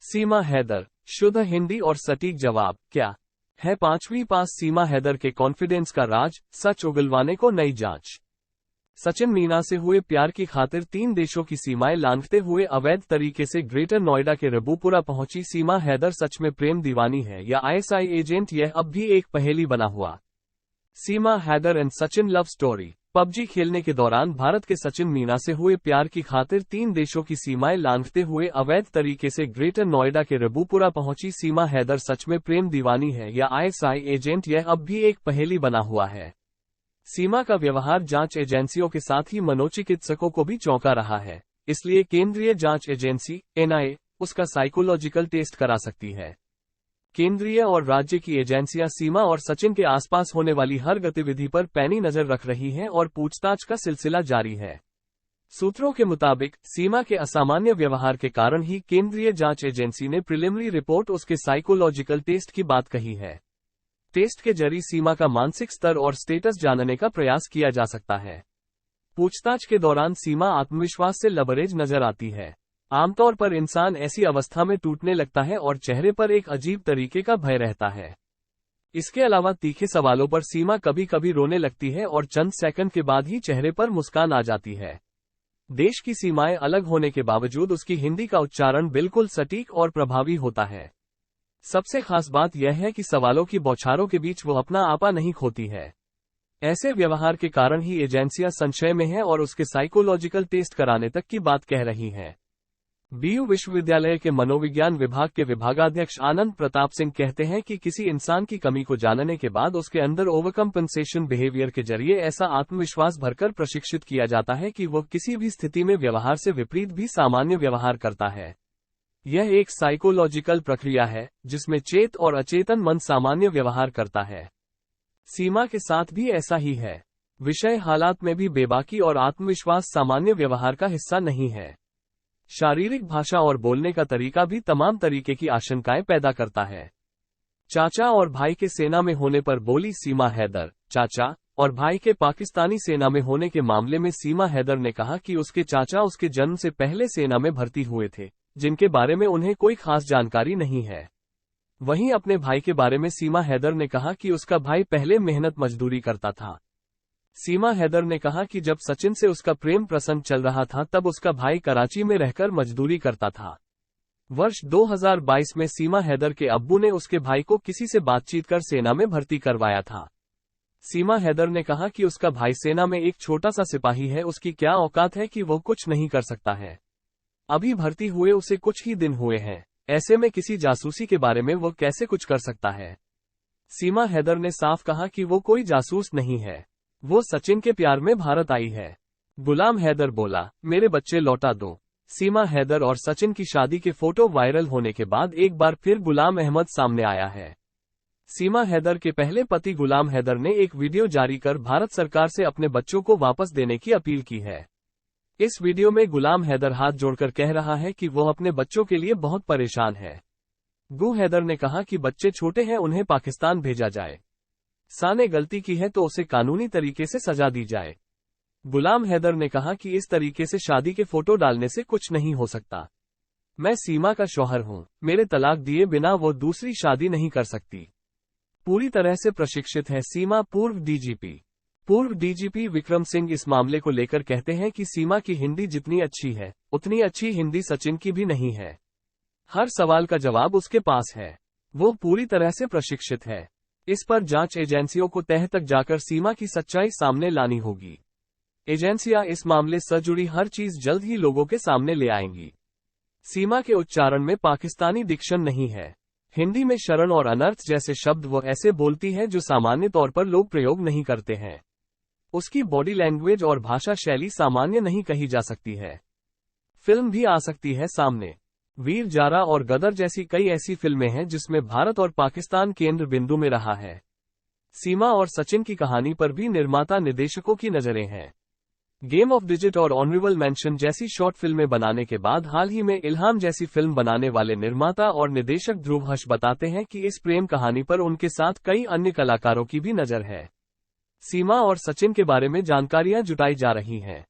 सीमा हैदर, शुद्ध हिंदी और सटीक जवाब क्या है? 5वीं पास सीमा हैदर के कॉन्फिडेंस का राज, सच उगलवाने को नई जांच। सचिन मीना से हुए प्यार की खातिर 3 देशों की सीमाएं लांघते हुए अवैध तरीके से ग्रेटर नोएडा के रबूपुरा पहुंची सीमा हैदर सच में प्रेम दीवानी है या आईएसआई एजेंट? यह अब भी एक पहेली बना हुआ। Seema Haider and Sachin love story. PUBG खेलने के दौरान भारत के सचिन मीना से हुए प्यार की खातिर 3 देशों की सीमाएं लांघते हुए अवैध तरीके से ग्रेटर नोएडा के रबूपुरा पहुंची सीमा हैदर सच में प्रेम दीवानी है या आईएसआई एजेंट? यह अब भी एक पहेली बना हुआ है। सीमा का व्यवहार जांच एजेंसियों के साथ ही मनोचिकित्सकों को भी चौंका रहा है, इसलिए केंद्रीय जांच एजेंसी एनआईए उसका साइकोलॉजिकल टेस्ट करा सकती है। केंद्रीय और राज्य की एजेंसियां सीमा और सचिन के आसपास होने वाली हर गतिविधि पर पैनी नजर रख रही हैं और पूछताछ का सिलसिला जारी है। सूत्रों के मुताबिक सीमा के असामान्य व्यवहार के कारण ही केंद्रीय जांच एजेंसी ने प्रिलिमिनरी रिपोर्ट उसके साइकोलॉजिकल टेस्ट की बात कही है। टेस्ट के जरिए सीमा का मानसिक स्तर और स्टेटस जानने का प्रयास किया जा सकता है। पूछताछ के दौरान सीमा आत्मविश्वास से लबरेज नजर आती है। आमतौर पर इंसान ऐसी अवस्था में टूटने लगता है और चेहरे पर एक अजीब तरीके का भय रहता है। इसके अलावा तीखे सवालों पर सीमा कभी कभी रोने लगती है और चंद सेकंड के बाद ही चेहरे पर मुस्कान आ जाती है। देश की सीमाएं अलग होने के बावजूद उसकी हिंदी का उच्चारण बिल्कुल सटीक और प्रभावी होता है। सबसे खास बात यह है कि सवालों की बौछारों के बीच वो अपना आपा नहीं खोती है। ऐसे व्यवहार के कारण ही एजेंसियां संशय में हैं और उसके साइकोलॉजिकल टेस्ट कराने तक की बात कह रही हैं। बीयू विश्वविद्यालय के मनोविज्ञान विभाग के विभागाध्यक्ष आनंद प्रताप सिंह कहते हैं कि किसी इंसान की कमी को जानने के बाद उसके अंदर ओवरकम्पेंसेशन बिहेवियर के जरिए ऐसा आत्मविश्वास भरकर प्रशिक्षित किया जाता है कि वह किसी भी स्थिति में व्यवहार से विपरीत भी सामान्य व्यवहार करता है। यह एक साइकोलॉजिकल प्रक्रिया है जिसमें चेत और अचेतन मन सामान्य व्यवहार करता है। सीमा के साथ भी ऐसा ही है। विषय हालात में भी बेबाकी और आत्मविश्वास सामान्य व्यवहार का हिस्सा नहीं है। शारीरिक भाषा और बोलने का तरीका भी तमाम तरीके की आशंकाएं पैदा करता है। चाचा और भाई के सेना में होने पर बोली सीमा हैदर। चाचा और भाई के पाकिस्तानी सेना में होने के मामले में सीमा हैदर ने कहा कि उसके चाचा उसके जन्म से पहले सेना में भर्ती हुए थे, जिनके बारे में उन्हें कोई खास जानकारी नहीं है। वहीं अपने भाई के बारे में सीमा हैदर ने कहा कि उसका भाई पहले मेहनत मजदूरी करता था। सीमा हैदर ने कहा कि जब सचिन से उसका प्रेम प्रसंग चल रहा था तब उसका भाई कराची में रहकर मजदूरी करता था। वर्ष 2022 में सीमा हैदर के अब्बू ने उसके भाई को किसी से बातचीत कर सेना में भर्ती करवाया था। सीमा हैदर ने कहा कि उसका भाई सेना में एक छोटा सा सिपाही है, उसकी क्या औकात है कि वो कुछ नहीं कर सकता है। अभी भर्ती हुए उसे कुछ ही दिन हुए हैं, ऐसे में किसी जासूसी के बारे में वो कैसे कुछ कर सकता है। सीमा हैदर ने साफ कहा कि वो कोई जासूस नहीं है, वो सचिन के प्यार में भारत आई है। गुलाम हैदर बोला, मेरे बच्चे लौटा दो। सीमा हैदर और सचिन की शादी के फोटो वायरल होने के बाद एक बार फिर गुलाम अहमद सामने आया है। सीमा हैदर के पहले पति गुलाम हैदर ने एक वीडियो जारी कर भारत सरकार से अपने बच्चों को वापस देने की अपील की है। इस वीडियो में गुलाम हैदर हाथ जोड़कर कह रहा है कि वो अपने बच्चों के लिए बहुत परेशान है। गु हैदर ने कहा कि बच्चे छोटे हैं, उन्हें पाकिस्तान भेजा जाए। सा ने गलती की है तो उसे कानूनी तरीके से सजा दी जाए। गुलाम हैदर ने कहा कि इस तरीके से शादी के फोटो डालने से कुछ नहीं हो सकता। मैं सीमा का शौहर हूं, मेरे तलाक दिए बिना वो दूसरी शादी नहीं कर सकती। पूरी तरह से प्रशिक्षित है सीमा। पूर्व डीजीपी विक्रम सिंह इस मामले को लेकर कहते हैं कि सीमा की हिंदी जितनी अच्छी है उतनी अच्छी हिंदी सचिन की भी नहीं है। हर सवाल का जवाब उसके पास है, वो पूरी तरह से प्रशिक्षित है। इस पर जांच एजेंसियों को तह तक जाकर सीमा की सच्चाई सामने लानी होगी। एजेंसियां इस मामले से जुड़ी हर चीज जल्द ही लोगों के सामने ले आएंगी। सीमा के उच्चारण में पाकिस्तानी डिक्शन नहीं है। हिंदी में शरण और अनर्थ जैसे शब्द वो ऐसे बोलती है जो सामान्य तौर पर लोग प्रयोग नहीं करते हैं। उसकी बॉडी लैंग्वेज और भाषा शैली सामान्य नहीं कही जा सकती है। फिल्म भी आ सकती है सामने। वीर जारा और गदर जैसी कई ऐसी फिल्में हैं जिसमें भारत और पाकिस्तान केंद्र बिंदु में रहा है। सीमा और सचिन की कहानी पर भी निर्माता निर्देशकों की नजरें हैं। गेम ऑफ डिजिट और ऑनरेबल मेंशन जैसी शॉर्ट फिल्में बनाने के बाद हाल ही में इल्हाम जैसी फिल्म बनाने वाले निर्माता और निर्देशक ध्रुव हर्ष बताते हैं कि इस प्रेम कहानी पर उनके साथ कई अन्य कलाकारों की भी नजर है। सीमा और सचिन के बारे में जानकारियां जुटाई जा रही हैं।